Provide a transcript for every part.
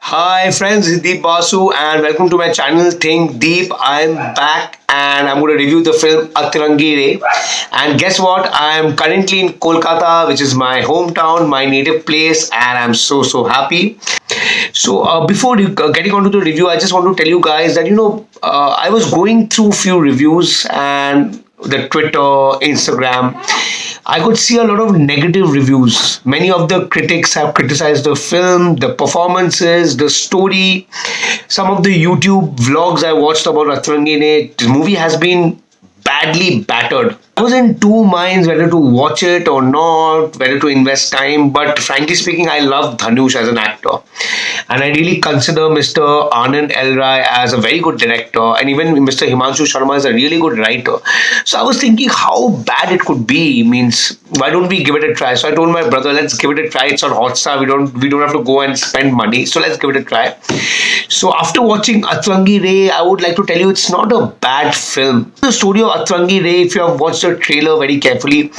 Hi friends, this is Deep Basu and welcome to my channel Think Deep. I'm back and I'm going to review the film Atrangi. And guess what? I'm currently in Kolkata, which is my hometown, my native place, and I'm so happy. So before getting on to the review, I just want to tell you guys that I was going through few reviews and the Twitter, Instagram. I could see a lot of negative reviews. Many of the critics have criticized the film, the performances, the story. Some of the YouTube vlogs I watched about Atrangi, the movie has been badly battered. I was in two minds whether to watch it or not, whether to invest time. But frankly speaking, I love Dhanush as an actor. And I really consider Mr. Anand L. Rai as a very good director. And even Mr. Himanshu Sharma is a really good writer. So I was thinking how bad it could be. Means, why don't we give it a try? So I told my brother, let's give it a try. It's on Hotstar. We don't have to go and spend money. So let's give it a try. So after watching Atrangi, I would like to tell you it's not a bad film. The story of Atrangi, if you have watched the trailer very carefully,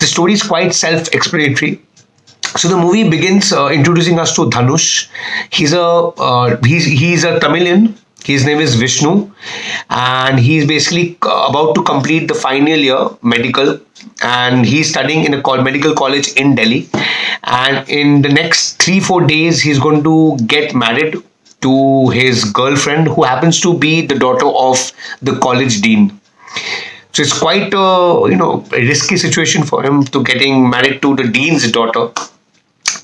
the story is quite self-explanatory. So the movie begins introducing us to Dhanush. He's a Tamilian. His name is Vishnu, and he's basically about to complete the final year medical, and he's studying in a medical college in Delhi. And in the next 3-4 days, he's going to get married to his girlfriend, who happens to be the daughter of the college dean. So it's quite a risky situation for him to getting married to the dean's daughter,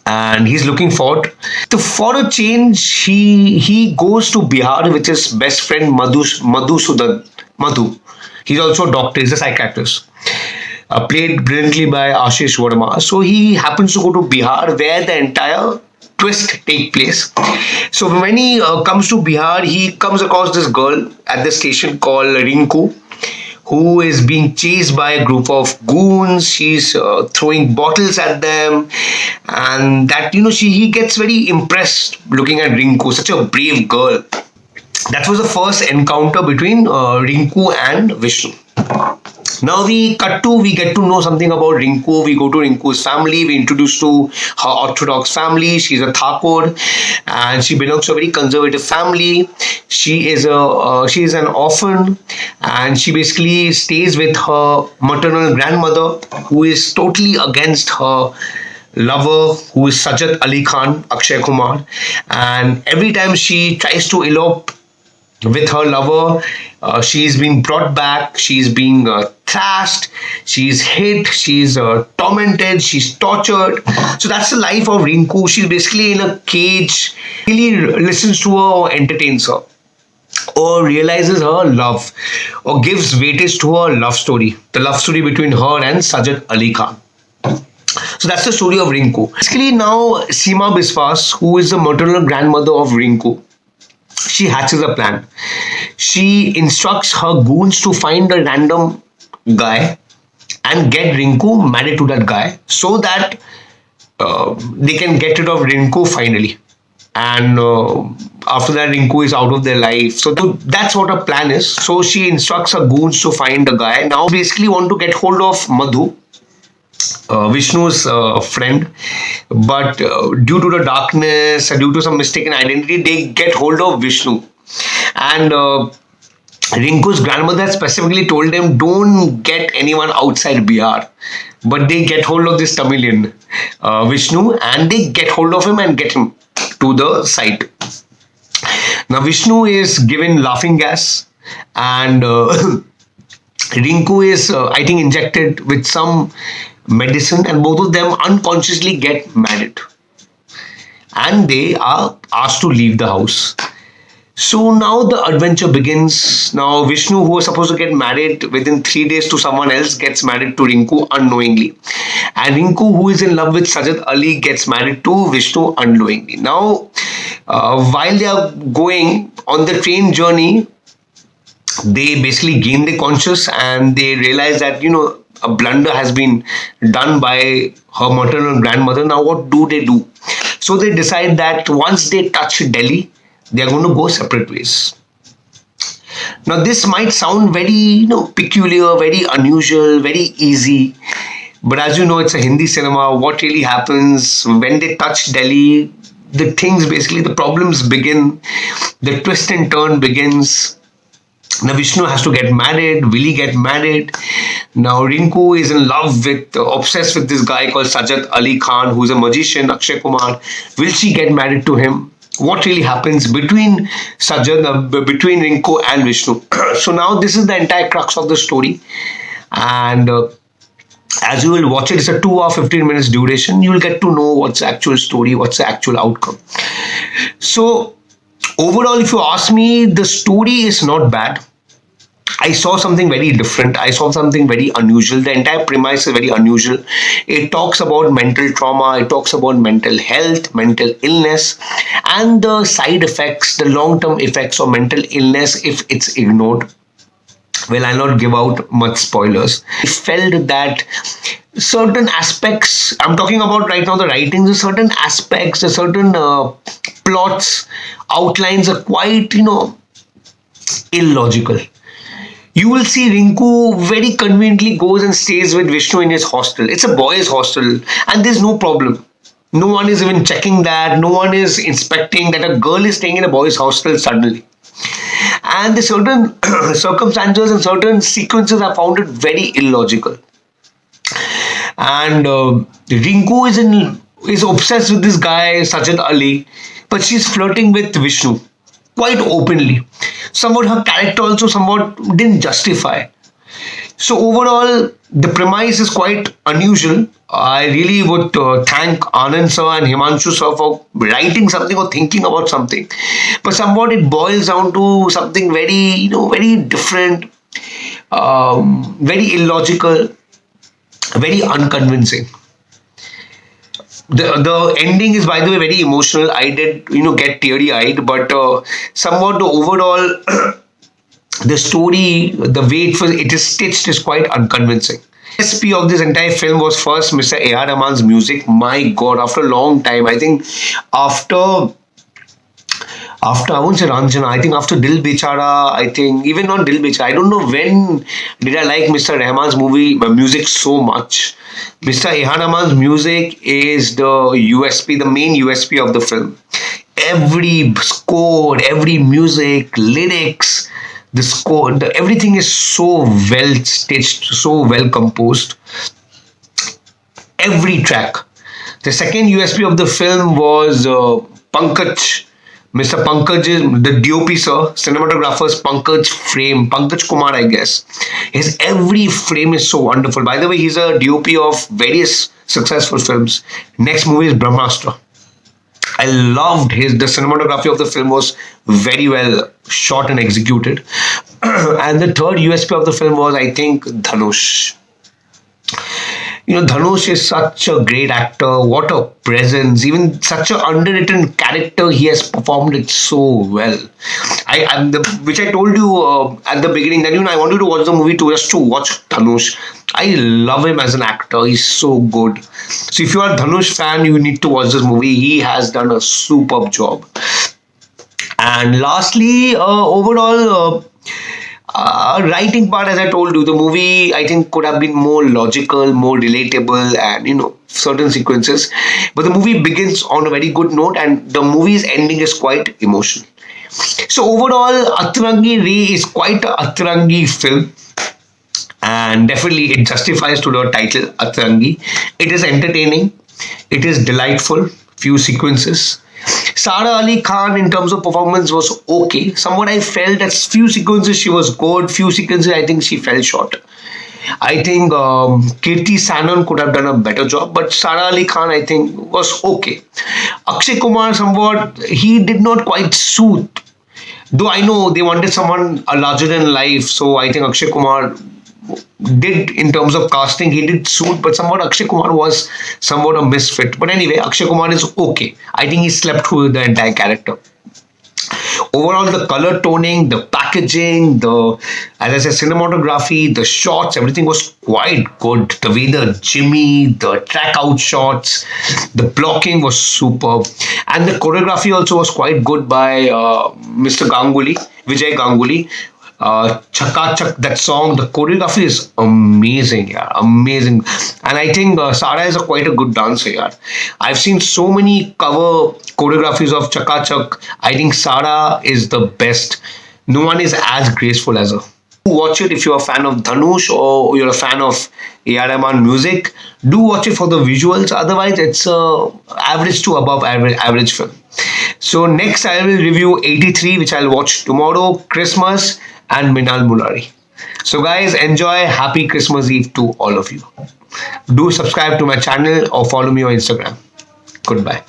and he's looking forward. So for a change, he goes to Bihar with his best friend Madhu. He's also a doctor. He's a psychiatrist. Played brilliantly by Ashish Verma. So he happens to go to Bihar, where the entire twist take place. So when he comes to Bihar, he comes across this girl at the station called Rinku, who is being chased by a group of goons. She's throwing bottles at them, and that he gets very impressed looking at Rinku, such a brave girl. That was the first encounter between Rinku and Vishnu. Now we get to know something about Rinku. We go to Rinku's family. We introduce to her Orthodox family. She's a Thakur, and she belongs to a very conservative family. She is an orphan, and she basically stays with her maternal grandmother, who is totally against her lover, who is Sajjad Ali Khan, Akshay Kumar. And every time she tries to elope with her lover, she's being brought back, she's being thrashed, she's hit, she's tormented, she's tortured. So that's the life of Rinku. She's basically in a cage. Really listens to her or entertains her, or realizes her love, or gives weightage to her love story, the love story between her and Sajjad Ali Khan. So that's the story of Rinku. Basically now Seema Biswas, who is the maternal grandmother of Rinku, she hatches a plan. She instructs her goons to find a random guy and get Rinku married to that guy, so that they can get rid of Rinku finally. And after that, Rinku is out of their life. So that's what her plan is. So she instructs her goons to find a guy. Now basically want to get hold of Madhu, Vishnu's friend, but due to the darkness, due to some mistaken identity, they get hold of Vishnu. And Rinku's grandmother has specifically told them, don't get anyone outside Bihar. But they get hold of this Tamilian Vishnu, and they get hold of him and get him to the site. Now Vishnu is given laughing gas, and Rinku is I think injected with some medicine, and both of them unconsciously get married, and they are asked to leave the house. So now the adventure begins. Now Vishnu, who was supposed to get married within 3 days to someone else, gets married to Rinku unknowingly, and Rinku, who is in love with Sajjad Ali, gets married to Vishnu unknowingly. Now while they are going on the train journey, they basically gain their conscious, and they realize that a blunder has been done by her maternal grandmother. Now what do they do? So they decide that once they touch Delhi, they are going to go separate ways. Now this might sound very peculiar, very unusual, very easy, but as you know, it's a Hindi cinema. What really happens when they touch Delhi? the things, basically the problems begin, the twist and turn begins. Now Vishnu has to get married. Will he get married? Now Rinku is in love with, obsessed with this guy called Sajjad Ali Khan, who's a magician, Akshay Kumar. Will she get married to him? What really happens between between Rinku and Vishnu? So now this is the entire crux of the story, and as you will watch it, it's a 2 hour 15 minutes duration. You will get to know what's the actual story, what's the actual outcome. So overall, if you ask me, the story is not bad. I saw something very different. I saw something very unusual. The entire premise is very unusual. It talks about mental trauma. It talks about mental health, mental illness, and the side effects, the long-term effects of mental illness if it's ignored. Well, I'll not give out much spoilers. I felt that certain aspects, I'm talking about right now the writings, the certain aspects, the certain plots, outlines are quite, illogical. You will see Rinku very conveniently goes and stays with Vishnu in his hostel. It's a boys' hostel, and there's no problem. No one is even checking that. No one is inspecting that a girl is staying in a boys' hostel suddenly. And the certain circumstances and certain sequences are found it very illogical. And Rinku is obsessed with this guy Sajjad Ali, but she's flirting with Vishnu quite openly. Somewhat her character also somewhat didn't justify. So overall, the premise is quite unusual. I really would thank Anand sir and Himanshu sir for writing something or thinking about something. But somewhat it boils down to something very, very different, very illogical, very unconvincing. The ending is, by the way, very emotional. I did, get teary-eyed, but somewhat the overall the story, the way it is stitched is quite unconvincing. USP of this entire film was first Mr. A.R. Rahman's music. My God, after a long time, I think after I won't say Ranjana, I think after Dil Bechara, I think even on Dil Bechara, I don't know when did I like Mr. Rahman's music so much. Mr. A.R. Rahman's music is the USP, the main USP of the film. Every score, every music, lyrics, the score, everything is so well stitched, so well composed. Every track. The second USP of the film was Pankaj. Mr. Pankaj, the DOP sir, cinematographer's Pankaj Kumar, I guess. His every frame is so wonderful. By the way, he's a DOP of various successful films. Next movie is Brahmastra. I loved the cinematography of the film was very well shot and executed. And the third USP of the film was, I think, Dhanush. Dhanush is such a great actor. What a presence. Even such an underwritten character, he has performed it so well. Which I told you at the beginning that, I wanted to watch the movie just to watch Dhanush. I love him as an actor. He's so good. So if you are a Dhanush fan, you need to watch this movie. He has done a superb job. And lastly, overall, writing part, as I told you, the movie I think could have been more logical, more relatable, and certain sequences. But the movie begins on a very good note, and the movie's ending is quite emotional. So overall, Atrangi Re is quite an Atrangi film, and definitely it justifies to the title Atrangi. It is entertaining, it is delightful, few sequences. Sara Ali Khan in terms of performance was okay. Somewhat I felt that few sequences she was good, few sequences I think she fell short. I think Kirti Sanon could have done a better job, but Sara Ali Khan I think was okay. Akshay Kumar somewhat, he did not quite suit. Though I know they wanted someone larger than life, so I think Akshay Kumar did, in terms of casting, he did suit, but somewhat Akshay Kumar was somewhat a misfit. But anyway, Akshay Kumar is okay. I think he slept through the entire character. Overall, the color toning, the packaging, as I said, cinematography, the shots, everything was quite good. The way the Jimmy, the track out shots, the blocking was superb. And the choreography also was quite good by Mr. Ganguly, Vijay Ganguly. Chaka Chak, that song, the choreography is amazing, yeah, amazing. And I think Sara is quite a good dancer, yeah. I've seen so many cover choreographies of Chaka Chak. I think Sara is the best. No one is as graceful as her. Watch it if you're a fan of Dhanush or you're a fan of A.R. Rahman music. Do watch it for the visuals. Otherwise, it's a average to above average film. So next, I will review 83, which I'll watch tomorrow, Christmas, and Minal Mulari. So guys, enjoy. Happy Christmas Eve to all of you. Do subscribe to my channel or follow me on Instagram. Goodbye.